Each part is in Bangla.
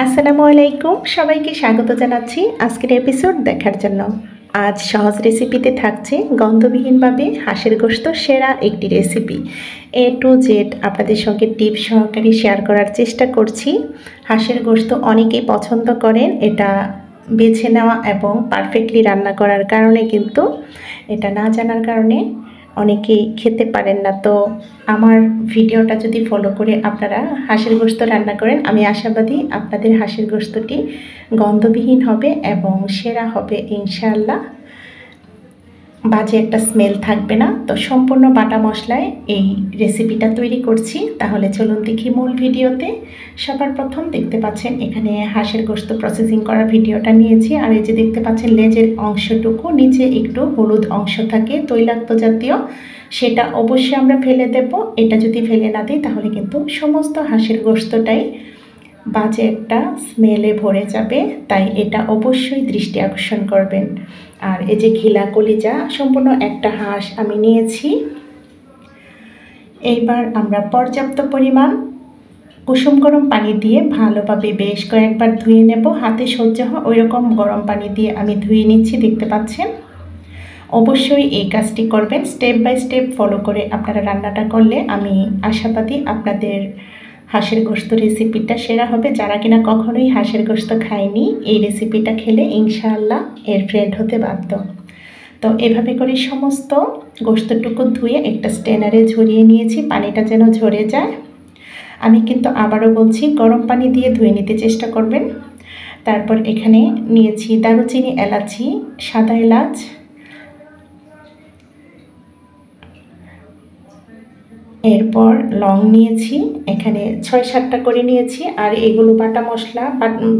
আসসালামু আলাইকুম, সবাইকে স্বাগত জানাচ্ছি আজকের এপিসোড দেখার জন্য। আজ সহজ রেসিপিতে থাকছে গন্ধবিহীনভাবে হাঁসের গোশত সেরা একটি রেসিপি। এ টু জেড আপনাদের সঙ্গে টিপস সহকারে শেয়ার করার চেষ্টা করছি। হাঁসের গোশত অনেকেই পছন্দ করেন, এটা বেছে নেওয়া এবং পারফেক্টলি রান্না করার কারণে কিন্তু এটা না জানার কারণে অনেকেই খেতে পারেন না। তো আমার ভিডিওটা যদি ফলো করে আপনারা হাঁসের গোশত রান্না করেন, আমি আশাবাদী আপনাদের হাঁসের গোশতটি গন্ধবিহীন হবে এবং সেরা হবে ইনশাআল্লাহ। বাজে একটা স্মেল থাকবে না। তো সম্পূর্ণ বাটা মশলায় এই রেসিপিটা তৈরি করছি। তাহলে চলুন দেখি মূল ভিডিওতে। সবার প্রথম দেখতে পাচ্ছেন এখানে হাঁসের গোশত প্রসেসিং করার ভিডিওটা নিয়েছি। আর এই যে দেখতে পাচ্ছেন লেজের অংশটুকু নিচে একটু হলুদ অংশ থাকে তৈলাক্ত জাতীয়, সেটা অবশ্যই আমরা ফেলে দেব। এটা যদি ফেলে না দিই তাহলে কিন্তু সমস্ত হাঁসের গোশতটাই বাজে একটা স্মেলে ভরে যাবে, তাই এটা অবশ্যই দৃষ্টি আকর্ষণ করবেন। আর এই যে ঘিলা কলিজা সম্পূর্ণ একটা হাঁস আমি নিয়েছি। এইবার আমরা পর্যাপ্ত পরিমাণ কুসুম গরম পানি দিয়ে ভালোভাবে বেশ কয়েকবার ধুয়ে নেব। হাতে সহ্য হয় ওই রকম গরম পানি দিয়ে আমি ধুয়ে নিচ্ছি, দেখতে পাচ্ছেন। অবশ্যই এই কাজটি করবেন, স্টেপ বাই স্টেপ ফলো করে আপনারা রান্নাটা করলে আমি আশাবাদী আপনাদের হাঁসের গোশত রেসিপিটা সেরা হবে। যারা কিনা কখনোই হাঁসের গোশত খায়নি, এই রেসিপিটা খেলে ইনশাআল্লাহ এর ফ্রেন্ড হতে বাধ্য। তো এভাবে করে সমস্ত গোশতটুকু ধুয়ে একটা স্ট্রেনারে ঝরিয়ে নিয়েছি, পানিটা যেন ঝরে যায়। আমি কিন্তু আবারও বলছি, গরম পানি দিয়ে ধুয়ে নিতে চেষ্টা করবেন। তারপর এখানে নিয়েছি দারুচিনি, এলাচি, সাদা এলাচ, এরপর লং নিয়েছি, এখানে 6-7টা করে নিয়েছি। আর এগুলো বাটা মশলা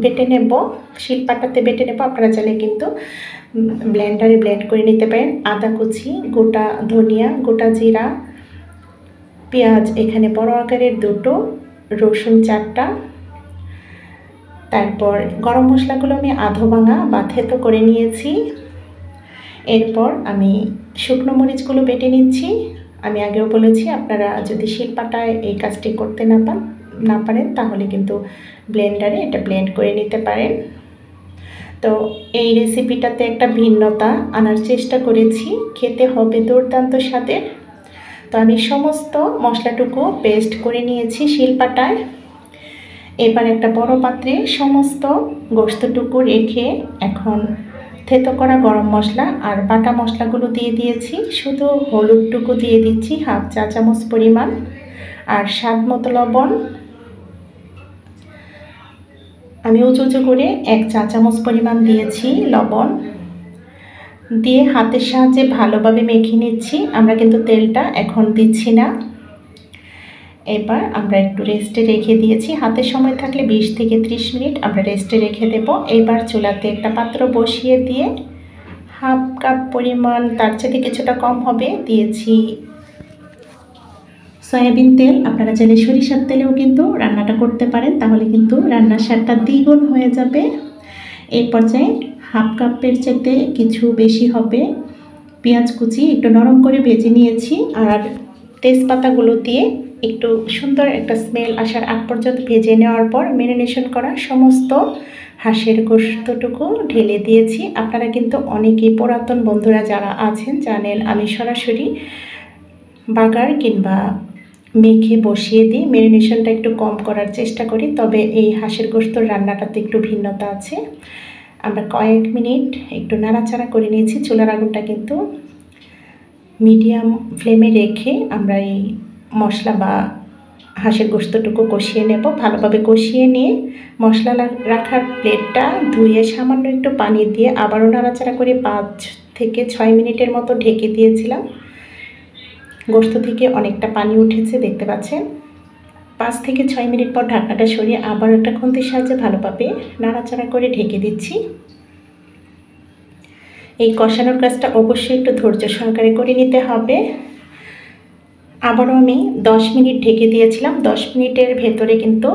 বেটে নেব, শিলপাটাতে বেটে নেব। আপনারা চাইলে কিন্তু ব্লেন্ডারে ব্লেন্ড করে নিতে পারেন। আদা কুচি, গোটা ধনিয়া, গোটা জিরা, পেঁয়াজ এখানে বড় আকারের 2টো, রসুন 4টা। তারপর গরম মশলাগুলো আমি আধো ভাঙা বা থেতো করে নিয়েছি। এরপর আমি শুকনো মরিচগুলো বেটে নিচ্ছি। আমি আগেও বলেছি, আপনারা যদি শিলপাটায় এই কাজটি করতে না পারেন তাহলে কিন্তু ব্লেন্ডারে এটা ব্লেন্ড করে নিতে পারেন। তো এই রেসিপিটাতে একটা ভিন্নতা আনার চেষ্টা করেছি, খেতে হবে দুর্দান্ত স্বাদের। তো আমি সমস্ত মশলাটুকু পেস্ট করে নিয়েছি শিলপাটায়। এবার একটা বড় পাত্রে সমস্ত গোশতটুকু রেখে এখন থেতো করা গরম মশলা আর বাটা মশলাগুলো দিয়ে দিয়েছি। শুধু হলুদটুকু দিয়ে দিচ্ছি 1/2 চা চামচ পরিমাণ, আর স্বাদ মতো লবণ আমি উঁচু করে 1 চা চামচ পরিমাণ দিয়েছি লবণ দিয়ে হাতের সাহায্যে ভালোভাবে মেখে নিচ্ছি। আমরা কিন্তু তেলটা এখন দিচ্ছি না। এবার আমরা একটু রেস্টে রেখে দিয়েছি। হাতে সময় থাকলে 20 থেকে 30 মিনিট আমরা রেস্টে রেখে দেব। এবার চুলাতে একটা পাত্র বসিয়ে দিয়ে 1/2 কাপ পরিমাণ, তার চেয়ে কিছুটা কম হবে, দিয়েছি সয়াবিন তেল। আপনারা চাইলে সরিষার তেলেও কিন্তু রান্নাটা করতে পারেন, তাহলে কিন্তু রান্নার স্বাদটা দ্বিগুণ হয়ে যাবে। এই পর্যায়ে 1/2 কাপের চাইতে কিছু বেশি হবে পেঁয়াজ কুচি একটু নরম করে ভেজে নিয়েছি। আর তেজপাতাগুলো দিয়ে একটু সুন্দর একটা স্মেল আসার আগ পর্যন্ত ভেজে নেওয়ার পর ম্যারিনেশন করা সমস্ত হাঁসের গোশতটুকু ঢেলে দিয়েছি। আপনারা কিন্তু অনেকেই পুরাতন বন্ধুরা যারা আছেন জানেন আমি সরাসরি বাগার কিংবা মেখে বসিয়ে দিই, ম্যারিনেশনটা একটু কম করার চেষ্টা করি। তবে এই হাঁসের গোশতর রান্নাটাতে একটু ভিন্নতা আছে। আমরা কয়েক মিনিট একটু নাড়াচাড়া করে নিয়েছি। চুলার আগুনটা কিন্তু মিডিয়াম ফ্লেমে রেখে আমরা এই মশলা বা হাঁসের গোশতটুকু কষিয়ে নেব। ভালোভাবে কষিয়ে নিয়ে মশলা রাখার প্লেটটা ধুয়ে সামান্য একটু পানি দিয়ে আবারও নাড়াচাড়া করে 5 থেকে 6 মিনিটের মতো ঢেকে দিয়েছিলাম। গোশত থেকে অনেকটা পানি উঠেছে, দেখতে পাচ্ছেন। 5 থেকে 6 মিনিট পর ঢাকনাটা সরিয়ে আবার একটা খুন্তির সাহায্যে ভালোভাবে নাড়াচাড়া করে ঢেকে দিচ্ছি। এই কষানোর কাজটা অবশ্যই একটু ধৈর্য সহকারে করে নিতে হবে। আবারও আমি 10 মিনিট ঢেকে দিয়েছিলাম। 10 মিনিটের ভেতরে কিন্তু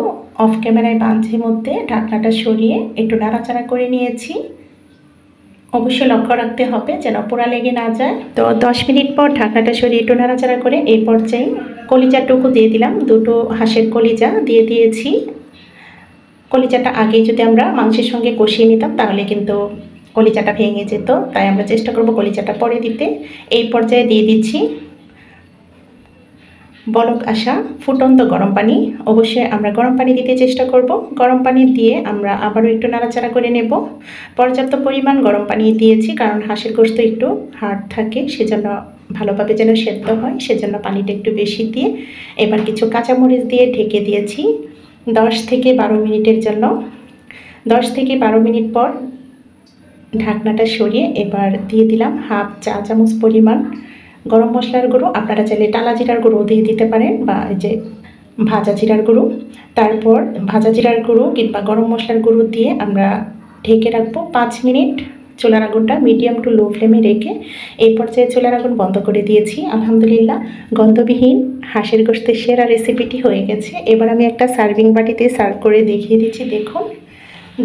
অফ ক্যামেরায় মাঝে মধ্যে ঢাকনাটা সরিয়ে একটু নাড়াচাড়া করে নিয়েছি। অবশ্যই লক্ষ্য রাখতে হবে যেন পোড়া লেগে না যায়। তো 10 মিনিট পর ঢাকনাটা সরিয়ে একটু নাড়াচাড়া করে এই পর্যায়ে কলিজাটুকু দিয়ে দিলাম। 2টো হাঁসের কলিজা দিয়ে দিয়েছি। কলিজাটা আগে যদি আমরা মাংসের সঙ্গে কষিয়ে নিতাম তাহলে কিন্তু কলিজাটা ভেঙে যেত, তাই আমরা চেষ্টা করব কলিজাটা পরে দিতে। এই পর্যায়ে দিয়ে দিচ্ছি বলক আসা ফুটন্ত গরম পানি। অবশ্যই আমরা গরম পানি দিতে চেষ্টা করব। গরম পানি দিয়ে আমরা আবারও একটু নাড়াচাড়া করে নেব। পর্যাপ্ত পরিমাণ গরম পানি দিয়েছি, কারণ হাঁসের গোশত একটু হার্ড থাকে, সেজন্য ভালোভাবে যেন সেদ্ধ হয়, সেজন্য পানিটা একটু বেশি দিয়ে এবার কিছু কাঁচামরিচ দিয়ে ঢেকে দিয়েছি 10 থেকে 12 মিনিটের জন্য। 10 থেকে 12 মিনিট পর ঢাকনাটা সরিয়ে এবার দিয়ে দিলাম হাফ চা চামচ পরিমাণ গরম মশলার গুঁড়ো। আপনারা চাইলে টালা জিরার গুঁড়ো দিয়ে দিতে পারেন, বা এই যে ভাজা জিরার গুঁড়ো। তারপর ভাজা জিরার গুঁড়ো কিংবা গরম মশলার গুঁড়ো দিয়ে আমরা ঢেকে রাখবো 5 মিনিট। চুলার আগুনটা মিডিয়াম টু লো ফ্লেমে রেখে এই পর্যায়ে চুলার আগুন বন্ধ করে দিয়েছি। আলহামদুলিল্লাহ, গন্ধবিহীন হাঁসের গোশতের সেরা রেসিপিটি হয়ে গেছে। এবার আমি একটা সার্ভিং বাটিতে সার্ভ করে দেখিয়ে দিচ্ছি। দেখুন,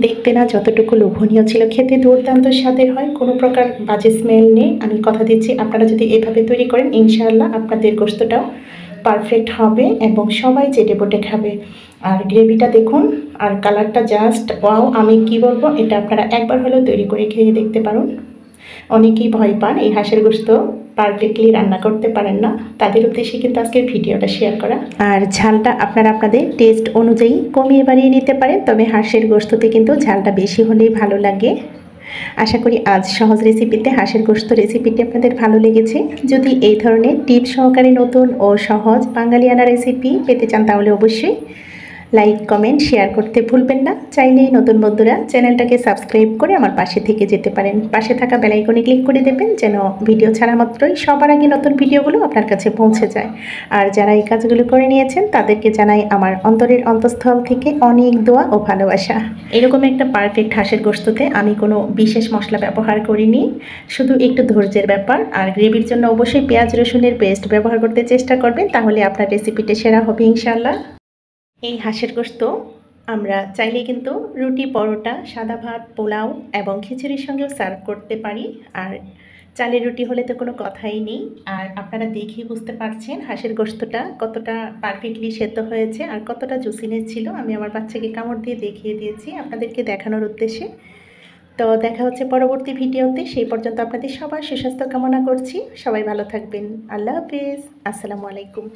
দেখতে না যতটুকু লোভনীয় ছিল, খেতে দুর্দান্ত স্বাদের হয়, কোনো প্রকার বাজে স্মেল নেই। আমি কথা দিচ্ছি, আপনারা যদি এভাবে তৈরি করেন ইনশাআল্লাহ আপনাদের গোশতটাও পারফেক্ট হবে এবং সবাই চেটে পুটে খাবে। আর গ্রেভিটা দেখুন, আর কালারটা জাস্ট ওয়াও। আমি কি বলবো, এটা আপনারা একবার হলেও তৈরি করে খেয়ে দেখতে পারুন। অনেকেই ভয় পান এই হাঁসের গোশত পারফেক্টলি রান্না করতে পারেন না, তাদের উদ্দেশ্যে কিন্তু আজকের ভিডিওটা শেয়ার করা। আর ঝালটা আপনারা আপনাদের টেস্ট অনুযায়ী কমিয়ে বাড়িয়ে নিতে পারেন, তবে হাঁসের গোশততে কিন্তু ঝালটা বেশি হলেই ভালো লাগে। আশা করি আজ সহজ রেসিপিতে হাঁসের গোশত রেসিপিটি আপনাদের ভালো লেগেছে। যদি এই ধরনের টিপস সহকারে নতুন ও সহজ বাঙালিয়ানা রেসিপি পেতে চান তাহলে অবশ্যই লাইক কমেন্ট শেয়ার করতে ভুলবেন না। চাইলেই নতুন বন্ধুরা চ্যানেলটাকে সাবস্ক্রাইব করে আমার পাশে থেকে যেতে পারেন। পাশে থাকা বেল আইকনে ক্লিক করে দেবেন যেন ভিডিও ছাড়া মাত্রই সবার আগে নতুন ভিডিওগুলো আপনার কাছে পৌঁছে যায়। আর যারা এই কাজগুলো করে নিয়েছেন তাদেরকে জানাই আমার অন্তরের অন্তঃস্থল থেকে অনেক দোয়া ও ভালোবাসা। এরকম একটা পারফেক্ট হাঁসের গোশততে আমি কোনো বিশেষ মশলা ব্যবহার করিনি, শুধু একটু ধৈর্যের ব্যাপার। আর গ্রেভির জন্য অবশ্যই পেঁয়াজ রসুনের পেস্ট ব্যবহার করতে চেষ্টা করবেন, তাহলে আপনার রেসিপিটা সেরা হবে ইনশাআল্লাহ। এই হাঁসের গোশত আমরা চাইলে কিন্তু রুটি, পরোটা, সাদা ভাত, পোলাও এবং খিচুড়ির সঙ্গেও সার্ভ করতে পারি। আর চালের রুটি হলে তো কোনো কথাই নেই। আর আপনারা দেখেই বুঝতে পারছেন হাঁসের গোশতটা কতটা পারফেক্টলি সেদ্ধ হয়েছে আর কতটা জুসিনেস ছিল। আমি আমার বাচ্চাকে কামড় দিয়ে দেখিয়ে দিয়েছি আপনাদেরকে দেখানোর উদ্দেশ্যে। তো দেখা হচ্ছে পরবর্তী ভিডিওতে, সেই পর্যন্ত আপনাদের সবার সুস্বাস্থ্য কামনা করছি। সবাই ভালো থাকবেন। আল্লাহ হাফিজ, আসসালামু আলাইকুম।